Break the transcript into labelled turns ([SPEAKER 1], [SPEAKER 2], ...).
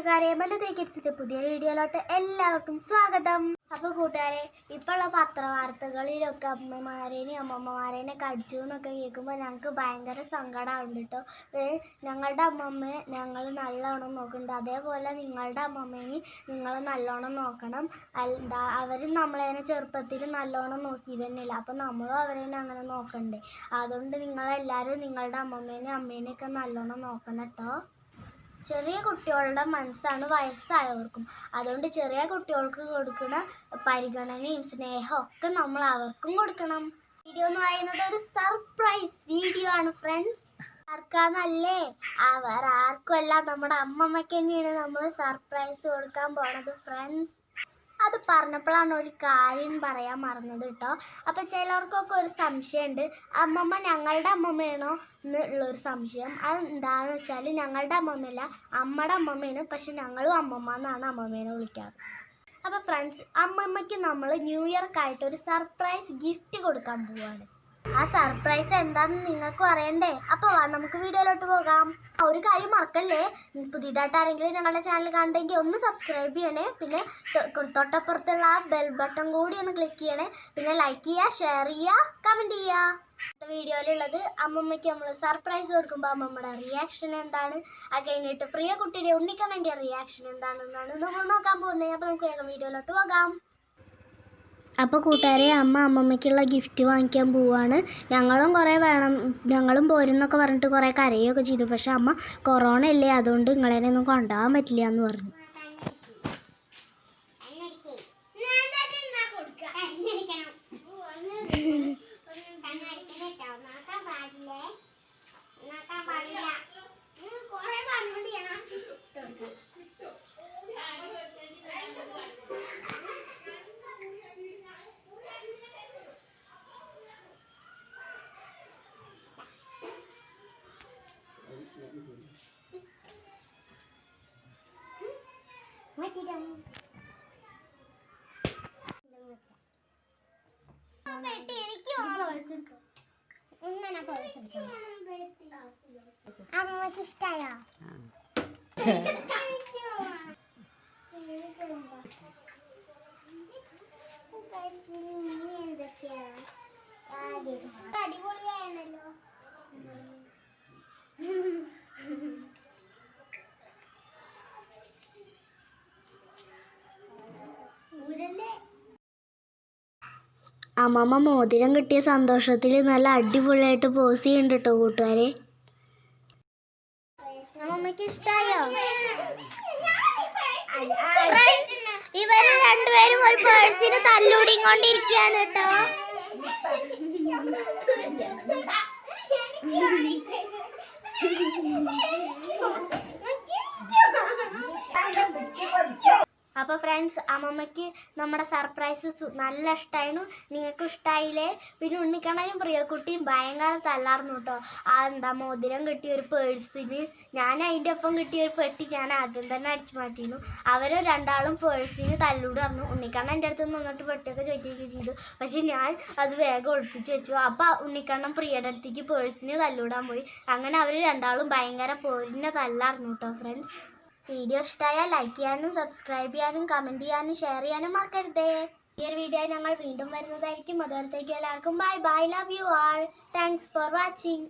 [SPEAKER 1] കൂട്ടുകാരെ മലയാളി പുതിയൊരു വീഡിയോയിലോട്ട് എല്ലാവർക്കും സ്വാഗതം. അപ്പോൾ കൂട്ടുകാരെ, ഇപ്പോഴുള്ള പത്രവാർത്തകളിലൊക്കെ അമ്മമാരേനെയും അമ്മമ്മമാരേനെ കടിച്ചു എന്നൊക്കെ കേൾക്കുമ്പോൾ ഞങ്ങൾക്ക് ഭയങ്കര സങ്കടമുണ്ട് കേട്ടോ. ഞങ്ങളുടെ അമ്മമ്മയെ ഞങ്ങൾ നല്ലോണം നോക്കുന്നുണ്ട്, അതേപോലെ നിങ്ങളുടെ അമ്മമ്മേനെ നിങ്ങൾ നല്ലോണം നോക്കണം. അവരും നമ്മളതിനെ ചെറുപ്പത്തിൽ നല്ലോണം നോക്കി തന്നെയില്ല, അപ്പം നമ്മളും അവരേനെ അങ്ങനെ നോക്കണ്ടേ. അതുകൊണ്ട് നിങ്ങളെല്ലാവരും നിങ്ങളുടെ അമ്മമ്മേനെയും അമ്മേനെയൊക്കെ നല്ലോണം നോക്കണം കേട്ടോ. ചെറിയ കുട്ടികളുടെ മനസ്സാണ് വയസ്സായവർക്കും. അതുകൊണ്ട് ചെറിയ കുട്ടികൾക്ക് കൊടുക്കുന്ന പരിഗണനയും സ്നേഹവും ഒക്കെ നമ്മൾ അവർക്കും കൊടുക്കണം. വീഡിയോ എന്ന് പറയുന്നത് ഒരു സർപ്രൈസ് വീഡിയോ ആണ് ഫ്രണ്ട്സ്. ആർക്കാന്നല്ലേ, ആർക്കുമല്ല, നമ്മുടെ അമ്മമ്മയ്ക്ക് തന്നെയാണ് നമ്മൾ സർപ്രൈസ് കൊടുക്കാൻ പോണത് ഫ്രണ്ട്സ്. അത് പറഞ്ഞപ്പോഴാണ് ഒരു കാര്യം പറയാൻ മറന്നത് കേട്ടോ. അപ്പം ചിലർക്കൊക്കെ ഒരു സംശയമുണ്ട്, അമ്മമ്മ ഞങ്ങളുടെ അമ്മമ്മയാണോ എന്നുള്ളൊരു സംശയം. അത് എന്താണെന്ന് വെച്ചാൽ ഞങ്ങളുടെ അമ്മമ്മയല്ല, അമ്മയുടെ അമ്മമ്മയാണ്. പക്ഷെ ഞങ്ങളും അമ്മമ്മ എന്നാണ് അമ്മമ്മേനെ വിളിക്കാറ്. അപ്പോൾ ഫ്രണ്ട്സ്, അമ്മമ്മയ്ക്ക് നമ്മൾ ന്യൂ ഇയർക്കായിട്ട് ഒരു സർപ്രൈസ് ഗിഫ്റ്റ് കൊടുക്കാൻ പോവുകയാണ്. ആ സർപ്രൈസ് എന്താണെന്ന് നിങ്ങൾക്കും അറിയണ്ടേ? അപ്പോൾ നമുക്ക് വീഡിയോയിലോട്ട് പോകാം. ഒരു കാര്യം മറക്കല്ലേ, പുതിയതായിട്ട് ആരെങ്കിലും ഞങ്ങളുടെ ചാനൽ കണ്ടെങ്കിൽ ഒന്ന് സബ്സ്ക്രൈബ് ചെയ്യണേ. പിന്നെ തൊട്ടപ്പുറത്തുള്ള ആ ബെൽ ബട്ടൺ കൂടി ഒന്ന് ക്ലിക്ക് ചെയ്യണേ. പിന്നെ ലൈക്ക് ചെയ്യുക, ഷെയർ ചെയ്യുക, കമൻറ്റ് ചെയ്യുക. വീഡിയോയിലുള്ളത് അമ്മമ്മയ്ക്ക് നമ്മൾ സർപ്രൈസ് കൊടുക്കുമ്പോൾ അമ്മമ്മയുടെ റിയാക്ഷൻ എന്താണ്, അത് കഴിഞ്ഞിട്ട് പ്രിയ കുട്ടിയുടെ ഉണ്ണിക്കണ്ണൻ്റെ റിയാക്ഷൻ എന്താണെന്നാണ് നമ്മൾ നോക്കാൻ പോകുന്നത്. അപ്പോൾ നമുക്ക് വേഗം വീഡിയോയിലോട്ട് പോകാം. അപ്പോൾ കൂട്ടുകാരെ, അമ്മമ്മയ്ക്കുള്ള ഗിഫ്റ്റ് വാങ്ങിക്കാൻ പോവുകയാണ്. ഞങ്ങളും കുറേ വേണം, ഞങ്ങളും പോരുന്നൊക്കെ പറഞ്ഞിട്ട് കുറേ കരയുകയൊക്കെ ചെയ്തു. പക്ഷെ അമ്മ കൊറോണ അല്ലേ, അതുകൊണ്ട് നിങ്ങളെയൊന്നും കൊണ്ടുപോകാൻ പറ്റില്ല എന്ന് പറഞ്ഞു. അമ്മക്ക് ഇഷ്ടായോ? അടിപൊളിയാണല്ലോ. അമ്മമ്മ മോതിരം കിട്ടിയ സന്തോഷത്തിൽ നല്ല അടിപൊളിയായിട്ട് പോസ് ചെയ്യുന്നുണ്ട് കേട്ടോ കൂട്ടുകാരെ. അമ്മമ്മക്ക് ഇഷ്ടായോ? ഇവര് രണ്ടുപേരും ഒരു പേഴ്സിന് തല്ലൂടിക്കൊണ്ടിരിക്കുകയാണ് കേട്ടോ. അപ്പോൾ ഫ്രണ്ട്സ്, അമ്മമ്മയ്ക്ക് നമ്മുടെ സർപ്രൈസ് നല്ല ഇഷ്ടമായിരുന്നു. നിങ്ങൾക്ക് ഇഷ്ടമായില്ലേ? പിന്നെ ഉണ്ണിക്കണ്ണനും പ്രിയക്കുട്ടിയും ഭയങ്കര തല്ലായിരുന്നു കേട്ടോ. മോതിരം കിട്ടിയ ഒരു പേഴ്സിന് ഞാൻ അതിൻ്റെ ഒപ്പം കിട്ടിയ ഒരു പെട്ടി ഞാൻ ആദ്യം തന്നെ അടിച്ചു മാറ്റിയിരുന്നു. അവർ രണ്ടാളും പേഴ്സിന് തല്ലൂടായിരുന്നു. ഉണ്ണിക്കണ്ണൻ എൻ്റെ അടുത്ത് നിന്നിട്ട് പെട്ടിയൊക്കെ ചോദിക്കുകയൊക്കെ ചെയ്തു. പക്ഷെ ഞാൻ അത് വേഗം ഒളിപ്പിച്ച് വെച്ചു. അപ്പോൾ ഉണ്ണിക്കണ്ണൻ പ്രിയയുടെ അടുത്തേക്ക് പേഴ്സിന് തല്ലൂടാൻ പോയി. അങ്ങനെ അവർ രണ്ടാളും ഭയങ്കര പോരിനെ തല്ലായിരുന്നു കേട്ടോ ഫ്രണ്ട്സ്. വീഡിയോ ഇഷ്ടമായാൽ ലൈക്ക് ചെയ്യാനും സബ്സ്ക്രൈബ് ചെയ്യാനും കമൻറ്റ് ചെയ്യാനും ഷെയർ ചെയ്യാനും മറക്കരുതേ. ഈ ഒരു വീഡിയോ ഞങ്ങൾ വീണ്ടും വരുന്നതായിരിക്കും. അതുപോലത്തേക്കും എല്ലാവർക്കും bye bye, love you all, thanks for watching.